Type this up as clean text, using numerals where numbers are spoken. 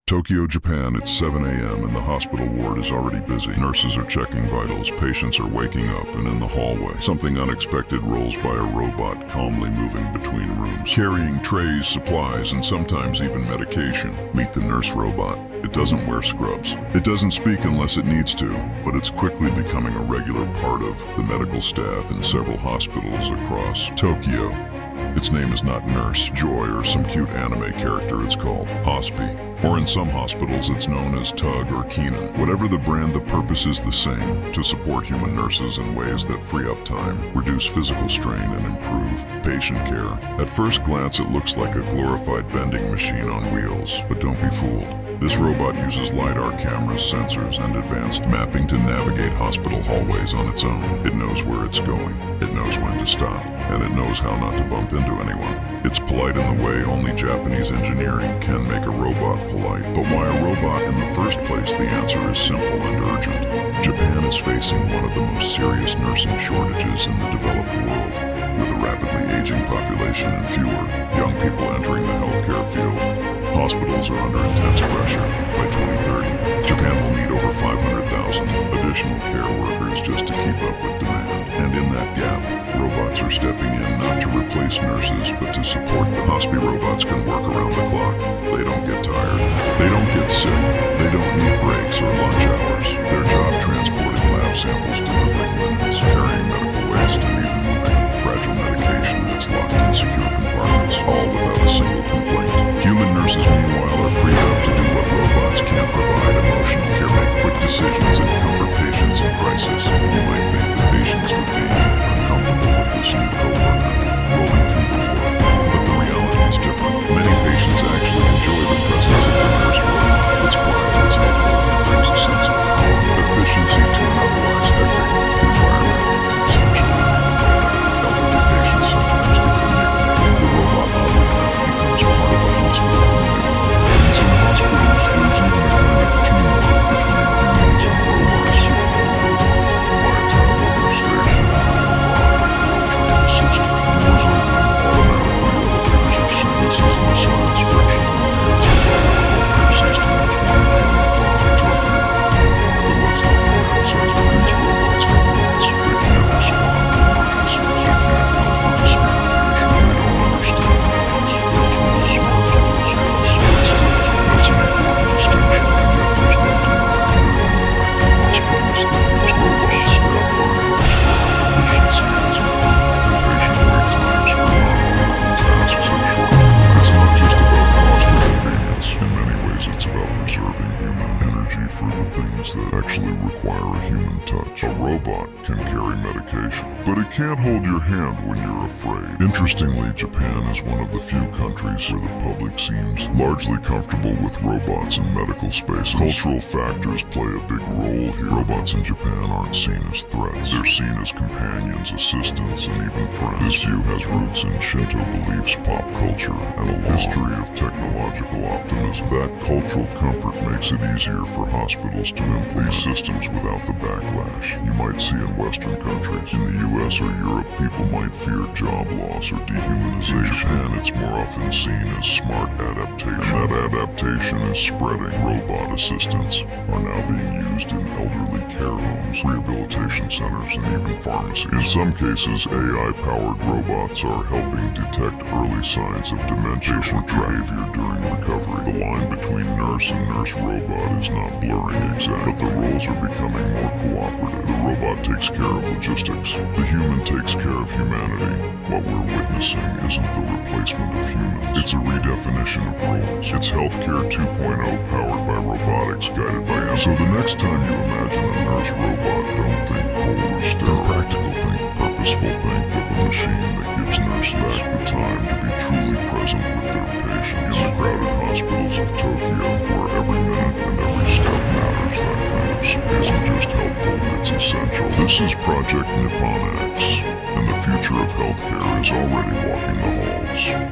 Tokyo, Japan, it's 7 a.m. and the hospital ward is already busy. Nurses are checking vitals, patients are waking up, and in the hallway, something unexpected rolls by a robot calmly moving between rooms, carrying trays, supplies, and sometimes even medication. Meet the nurse robot. It doesn't wear scrubs. It doesn't speak unless it needs to, but it's quickly becoming a regular part of the medical staff in several hospitals across Tokyo. Its name is not Nurse, Joy, or some cute anime character. It's called Hospi. Or in some hospitals, it's known as TUG or Keenan. Whatever the brand, the purpose is the same: to support human nurses in ways that free up time, reduce physical strain, and improve patient care. At first glance, it looks like a glorified vending machine on wheels, but don't be fooled. This robot uses LiDAR cameras, sensors, and advanced mapping to navigate hospital hallways on its own. It knows where it's going, it knows when to stop, and it knows how not to bump into anyone. It's polite in the way only Japanese engineering can make a robot polite. But why a robot in the first place? The answer is simple and urgent. Japan is facing one of the most serious nursing shortages in the developed world. With a rapidly aging population and fewer young people entering the healthcare field, hospitals are under intense pressure. By 2030, Japan will need over 500,000 additional care workers just to keep up with demand. And in that gap, robots are stepping in not to replace nurses, but to support them. Hospi robots can work around the clock. They don't get tired. They don't get sick. They don't need breaks or lunch hours. Their job transporting lab samples, delivering linens, carrying medical waste, and even moving fragile medication that's locked in secure compartments, all without a single complaint. Human nurses, meanwhile, are freed up to do what robots can't provide: emotional care, make quick decisions, and comfort patients in crisis. You might think the patients would be uncomfortable with this new co-worker rolling through the ward, but the reality is different. Many patients actually enjoy the presence of the nurse robot. It's quiet, it's helpful, and it brings a sense of calm, efficiency to an otherwise hectic environment. Some children, elderly patients sometimes give it a nickname. The robot, oddly enough, becomes part of the hospital community. In some hospitals, there's even a kind of teamwork between humans and robots. By a tablet or station, trained assistant, doors open automatically, elevators are seamless as the science fiction compares to the healthcare system in 2025 Tokyo. But let's not emphasize that these robots have limits. They can't respond to emergencies. They can't comfort a scared patient. They don't understand needs. They're tools, smart tools, yes, but still tools. That's an important distinction, and yet there's no denying their impact. Hospitals that use robots staff burnout, efficiency has improved, and patient wait times for non-clinical tasks have shortened. It's not just about cost or convenience. In many ways, it's about preserving human energy for the things that actually require a human touch. A robot can carry medication, but it can't hold your hand when you're afraid. Interestingly, Japan is one of the few countries where the public seems largely comfortable with robots in medical spaces. Cultural factors play a big role here. Robots in Japan aren't seen as threats. They're seen as companions, assistants, and even friends. This view has roots in Shinto beliefs, pop culture, and a history of technological optimism. That cultural comfort makes it easier for hospitals to implement these systems without the backlash you might see in Western countries. In the US or Europe, people might fear job loss or dehumanization. In Japan, it's more often seen as smart adaptation. And that adaptation is spreading. Robot assistants are now being used in elderly care homes, rehabilitation centers, and even pharmacies. In some cases, AI-powered robots are helping detect early signs of dementia or behavior during recovery. The line between nurse and nurse robot is not blurring exactly, but the roles are becoming more cooperative. The robot takes care of logistics. The human takes care of humanity. What we're witnessing isn't the replacement of humans. It's a redefinition of roles. It's healthcare 2.0 powered by robotics, guided by empathy. So the next time you imagine a nurse robot, don't think cold or sterile. Think practical, think purposeful, think of a machine that gives nurses back the time to be truly present with their patients. In the crowded hospitals of Tokyo, where every minute and every step matters, that kind of support isn't just helpful, it's essential. This is Project Nippon X, and the future of healthcare is already walking the halls.